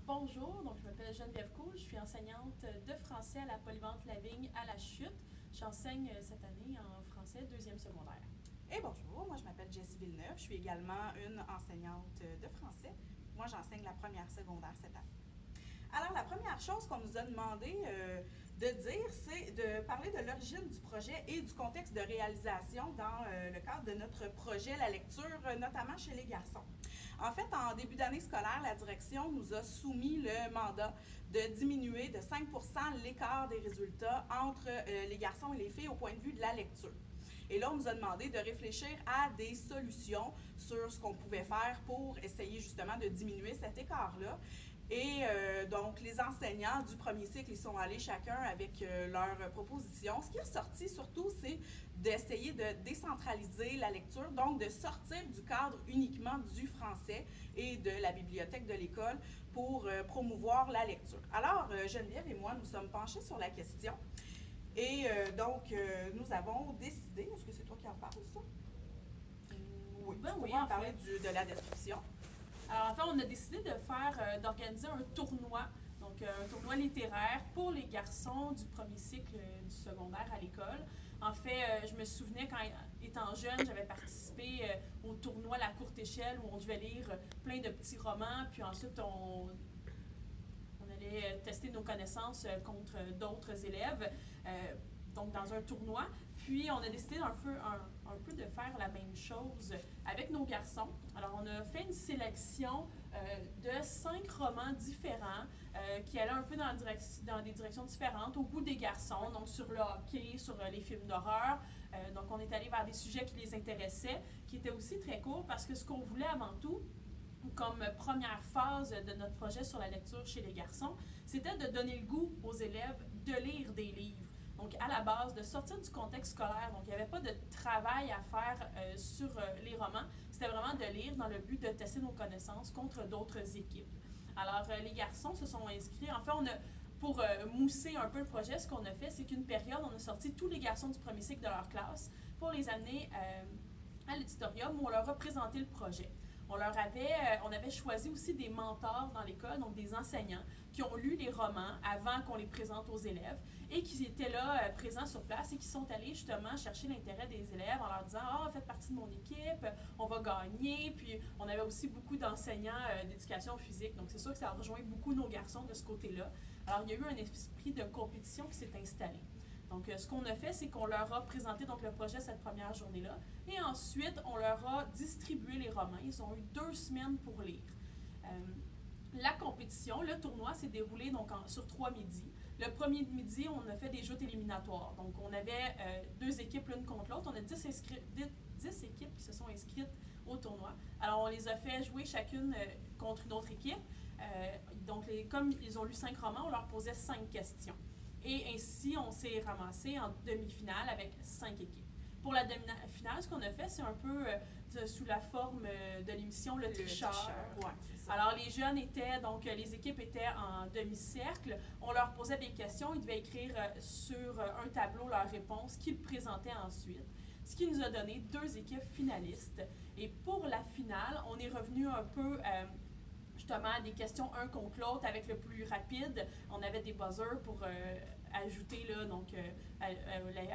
Bonjour, donc je m'appelle Geneviève Cool, je suis enseignante de français à la Polyvalente Lavigne à la Chute. J'enseigne cette année en français deuxième secondaire. Et bonjour, moi je m'appelle Jessie Villeneuve, je suis également une enseignante de français. Moi j'enseigne la première secondaire cette année. Alors la première chose qu'on nous a demandé de dire, c'est de parler de l'origine du projet et du contexte de réalisation dans le cadre de notre projet La lecture, notamment chez les garçons. En fait, en début d'année scolaire, la direction nous a soumis le mandat de diminuer de 5 l'écart des résultats entre les garçons et les filles au point de vue de la lecture. Et là, on nous a demandé de réfléchir à des solutions sur ce qu'on pouvait faire pour essayer justement de diminuer cet écart-là. Et donc, les enseignants du premier cycle, ils sont allés chacun avec leurs propositions. Ce qui est ressorti surtout, c'est d'essayer de décentraliser la lecture, donc de sortir du cadre uniquement du français et de la bibliothèque de l'école pour promouvoir la lecture. Alors, Geneviève et moi, nous sommes penchés sur la question. Et nous avons décidé, est-ce que c'est toi qui en parles, ça? Oui, Ben tu oui, pourras en en parler fait. de la description. Alors en fait, on a décidé d'organiser un tournoi, donc un tournoi littéraire pour les garçons du premier cycle du secondaire à l'école. En fait, je me souvenais quand étant jeune, j'avais participé au tournoi La Courte Échelle où on devait lire plein de petits romans, puis ensuite on allait tester nos connaissances contre d'autres élèves, donc dans un tournoi. Puis on a décidé un peu de faire la même chose avec nos garçons. Alors on a fait une sélection de 5 romans différents qui allaient un peu dans des directions différentes, au goût des garçons, donc sur le hockey, sur les films d'horreur. Donc on est allé vers des sujets qui les intéressaient, qui étaient aussi très courts parce que ce qu'on voulait avant tout, comme première phase de notre projet sur la lecture chez les garçons, c'était de donner le goût aux élèves de lire des livres. Donc, à la base, de sortir du contexte scolaire. Donc, il n'y avait pas de travail à faire sur les romans. C'était vraiment de lire dans le but de tester nos connaissances contre d'autres équipes. Alors, les garçons se sont inscrits. En fait, pour mousser un peu le projet, ce qu'on a fait, c'est qu'une période, on a sorti tous les garçons du premier cycle de leur classe pour les amener à l'éditorium où on leur a présenté le projet. On avait choisi aussi des mentors dans l'école, donc des enseignants qui ont lu les romans avant qu'on les présente aux élèves et qui étaient là présents sur place et qui sont allés justement chercher l'intérêt des élèves en leur disant ah, faites partie de mon équipe, on va gagner. Puis on avait aussi beaucoup d'enseignants d'éducation physique, donc c'est sûr que ça a rejoint beaucoup nos garçons de ce côté-là. Alors il y a eu un esprit de compétition qui s'est installé. Donc, ce qu'on a fait, c'est qu'on leur a présenté donc, le projet cette première journée-là. Et ensuite, on leur a distribué les romans. Ils ont eu 2 semaines pour lire. Euh, la compétition, le tournoi s'est déroulé donc sur 3 midis. Le premier midi, on a fait des joutes éliminatoires. Donc, on avait 2 équipes l'une contre l'autre. On a 10 équipes qui se sont inscrites au tournoi. Alors, on les a fait jouer chacune contre une autre équipe. Comme ils ont lu 5 romans, on leur posait 5 questions. Et ainsi, on s'est ramassé en demi-finale avec 5 équipes. Pour la demi-finale, ce qu'on a fait, c'est un peu sous la forme de l'émission Le Tricheur. Ouais, c'est ça. Alors, les jeunes étaient, donc les équipes étaient en demi-cercle. On leur posait des questions. Ils devaient écrire sur un tableau leurs réponses qu'ils présentaient ensuite. Ce qui nous a donné 2 équipes finalistes. Et pour la finale, on est revenu un peu justement des questions un contre l'autre avec le plus rapide. On avait des buzzers pour ajouter là, donc, à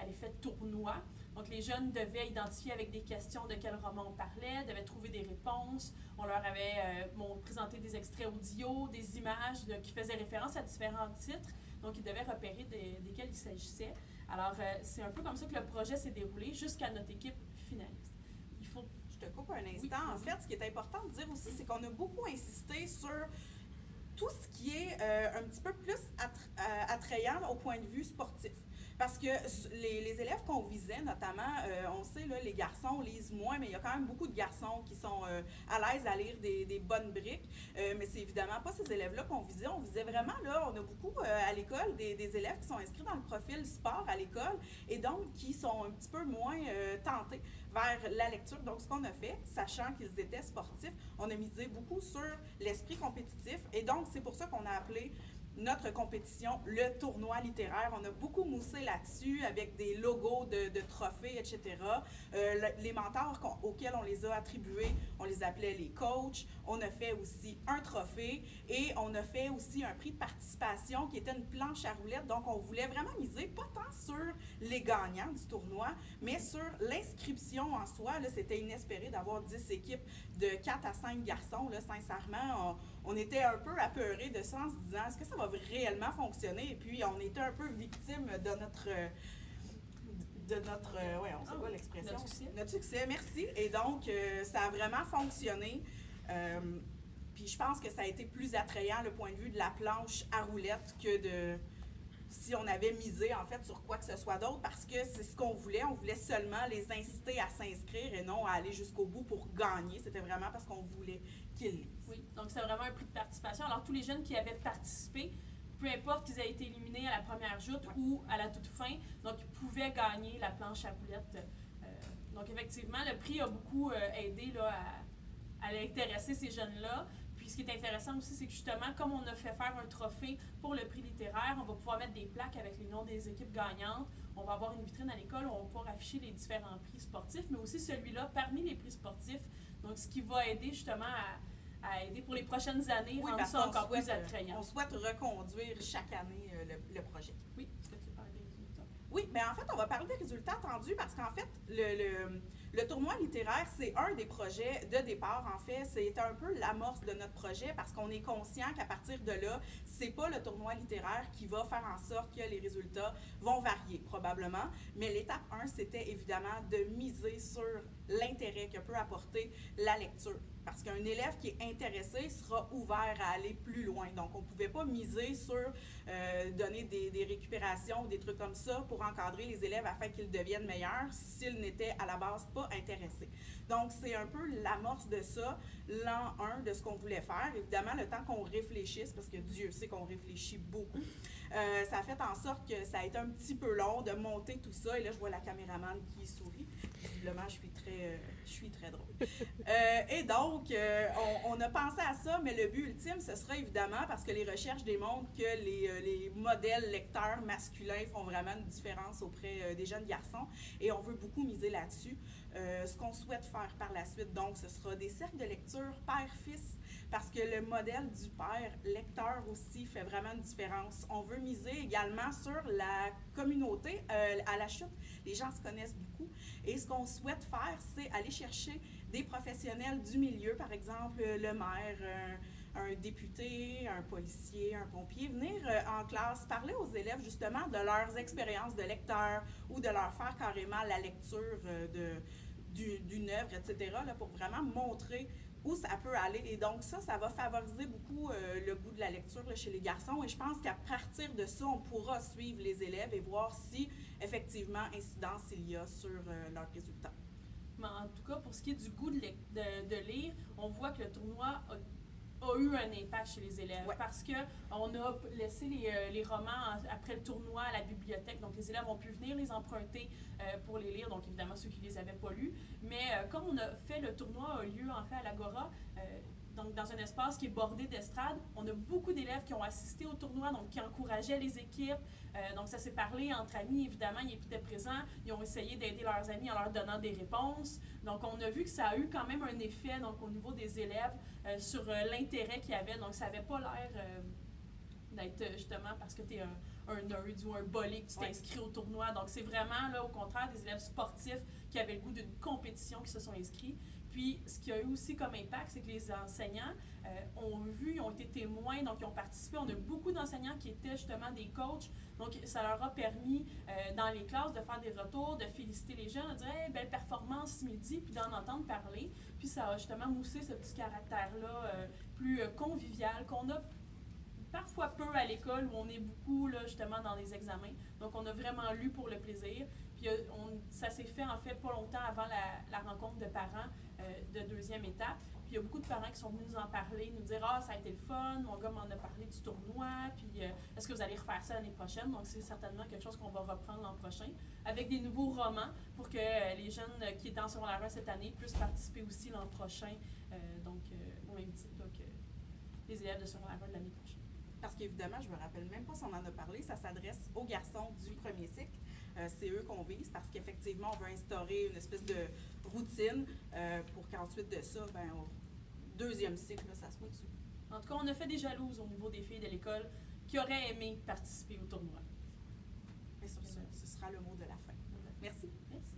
l'effet de tournoi. Donc les jeunes devaient identifier avec des questions de quel roman on parlait, devaient trouver des réponses. On leur avait présenté des extraits audio, des images qui faisaient référence à différents titres. Donc ils devaient repérer desquels il s'agissait. Alors c'est un peu comme ça que le projet s'est déroulé jusqu'à notre équipe finaliste. Il faut Je te coupe un oui, instant. En fait, ce qui est important de dire aussi, c'est qu'on a beaucoup insisté sur tout ce qui est un petit peu plus attrayant au point de vue sportif. Parce que les élèves qu'on visait, notamment, on sait, là, les garçons lisent moins, mais il y a quand même beaucoup de garçons qui sont à l'aise à lire des bonnes briques. Mais c'est évidemment pas ces élèves-là qu'on visait. On visait vraiment, là, on a beaucoup à l'école des élèves qui sont inscrits dans le profil sport à l'école et donc qui sont un petit peu moins tentés vers la lecture. Donc, ce qu'on a fait, sachant qu'ils étaient sportifs, on a misé beaucoup sur l'esprit compétitif et donc c'est pour ça qu'on a appelé notre compétition, le tournoi littéraire. On a beaucoup moussé là-dessus avec des logos de trophées, etc. Les mentors auxquels on les a attribués, on les appelait les coachs. On a fait aussi un trophée et on a fait aussi un prix de participation qui était une planche à roulettes. Donc, on voulait vraiment miser pas tant sur les gagnants du tournoi, mais sur l'inscription en soi. Là, c'était inespéré d'avoir 10 équipes de 4 à 5 garçons. Là, sincèrement, on était un peu apeurés de ça en se disant, est-ce que ça va réellement fonctionner? Et puis, on était un peu victime de notre ouais, on sait pas l'expression. Notre succès, merci. Et donc, ça a vraiment fonctionné. Puis je pense que ça a été plus attrayant le point de vue de la planche à roulettes que de si on avait misé en fait sur quoi que ce soit d'autre, parce que c'est ce qu'on voulait. On voulait seulement les inciter à s'inscrire et non à aller jusqu'au bout pour gagner. C'était vraiment parce qu'on voulait qu'ils lisent. Oui, donc c'est vraiment un prix de participation. Alors tous les jeunes qui avaient participé, peu importe qu'ils aient été éliminés à la première joute ou à la toute fin, donc ils pouvaient gagner la planche à roulettes. Donc effectivement, le prix a beaucoup aidé là, à intéresser ces jeunes-là. Puis ce qui est intéressant aussi, c'est que justement, comme on a fait faire un trophée pour le prix littéraire, on va pouvoir mettre des plaques avec les noms des équipes gagnantes. On va avoir une vitrine à l'école où on va pouvoir afficher les différents prix sportifs, mais aussi celui-là parmi les prix sportifs. Donc ce qui va aider justement à aider pour les prochaines années, rendre ça encore plus attrayant. On souhaite reconduire chaque année le projet. Oui, est-ce que tu veux parler des résultats? Oui, bien en fait, on va parler des résultats attendus parce qu'en fait, le tournoi littéraire, c'est un des projets de départ. En fait, c'est un peu l'amorce de notre projet parce qu'on est conscient qu'à partir de là, c'est pas le tournoi littéraire qui va faire en sorte que les résultats vont varier, probablement. Mais l'étape 1, c'était évidemment de miser sur l'intérêt que peut apporter la lecture. Parce qu'un élève qui est intéressé sera ouvert à aller plus loin. Donc, on ne pouvait pas miser sur donner des récupérations ou des trucs comme ça pour encadrer les élèves afin qu'ils deviennent meilleurs s'ils n'étaient à la base pas intéressés. Donc, c'est un peu l'amorce de ça, l'an 1 de ce qu'on voulait faire. Évidemment, le temps qu'on réfléchisse, parce que Dieu sait qu'on réfléchit beaucoup, ça a fait en sorte que ça a été un petit peu long de monter tout ça. Et là, je vois la caméraman qui sourit. Visiblement, je suis très drôle. Et donc, on a pensé à ça, mais le but ultime, ce sera évidemment, parce que les recherches démontrent que les modèles lecteurs masculins font vraiment une différence auprès des jeunes garçons, et on veut beaucoup miser là-dessus. Ce qu'on souhaite faire par la suite, donc, ce sera des cercles de lecture père-fils, parce que le modèle du père lecteur aussi fait vraiment une différence. On veut miser également sur la communauté. À la chute, les gens se connaissent beaucoup. Et ce qu'on souhaite faire, c'est aller chercher des professionnels du milieu, par exemple le maire, un député, un policier, un pompier, venir en classe parler aux élèves justement de leurs expériences de lecteur ou de leur faire carrément la lecture d'une œuvre, etc., là, pour vraiment montrer où ça peut aller. Et donc ça va favoriser beaucoup le goût de la lecture là, chez les garçons. Et je pense qu'à partir de ça, on pourra suivre les élèves et voir si, effectivement, incidence il y a sur leurs résultats. Mais en tout cas, pour ce qui est du goût de lire, on voit que le tournoi a eu un impact chez les élèves, ouais, parce qu'on a laissé les romans après le tournoi à la bibliothèque, donc les élèves ont pu venir les emprunter pour les lire, donc évidemment ceux qui ne les avaient pas lus, mais comme on a fait le tournoi a lieu en fait à l'Agora, donc dans un espace qui est bordé d'estrades, on a beaucoup d'élèves qui ont assisté au tournoi, donc qui encourageaient les équipes, donc ça s'est parlé entre amis, évidemment, ils étaient présents, ils ont essayé d'aider leurs amis en leur donnant des réponses, donc on a vu que ça a eu quand même un effet donc, au niveau des élèves sur l'intérêt qu'il y avait, donc ça n'avait pas l'air d'être justement parce que tu es un nerd ou un bolé que tu t'es inscrit au tournoi, donc c'est vraiment là au contraire des élèves sportifs qui avaient le goût d'une compétition qui se sont inscrits. Puis, ce qu'il y a eu aussi comme impact, c'est que les enseignants ont vu, ils ont été témoins, donc ils ont participé. On a beaucoup d'enseignants qui étaient justement des coachs. Donc, ça leur a permis, dans les classes, de faire des retours, de féliciter les jeunes, de dire hey, « belle performance ce midi », puis d'en entendre parler. Puis, ça a justement moussé ce petit caractère-là plus convivial qu'on a parfois peu à l'école, où on est beaucoup là, justement dans les examens. Donc, on a vraiment lu pour le plaisir. Puis ça s'est fait en fait pas longtemps avant la rencontre de parents de deuxième étape. Puis il y a beaucoup de parents qui sont venus nous en parler, nous dire « Ah, ça a été le fun, mon gars m'en a parlé du tournoi, puis est-ce que vous allez refaire ça l'année prochaine? » Donc c'est certainement quelque chose qu'on va reprendre l'an prochain, avec des nouveaux romans pour que les jeunes qui étaient en secondaire 1 cette année puissent participer aussi l'an prochain, donc au même titre que les élèves de secondaire 1 de l'année prochaine. parce qu'évidemment, je me rappelle même pas si on en a parlé, ça s'adresse aux garçons du premier cycle. C'est eux qu'on vise parce qu'effectivement, on veut instaurer une espèce de routine pour qu'ensuite de ça, ben, au deuxième cycle, là, ça soit dessus. En tout cas, on a fait des jalouses au niveau des filles de l'école qui auraient aimé participer au tournoi. Et sur ce sera le mot de la fin. Merci. Merci.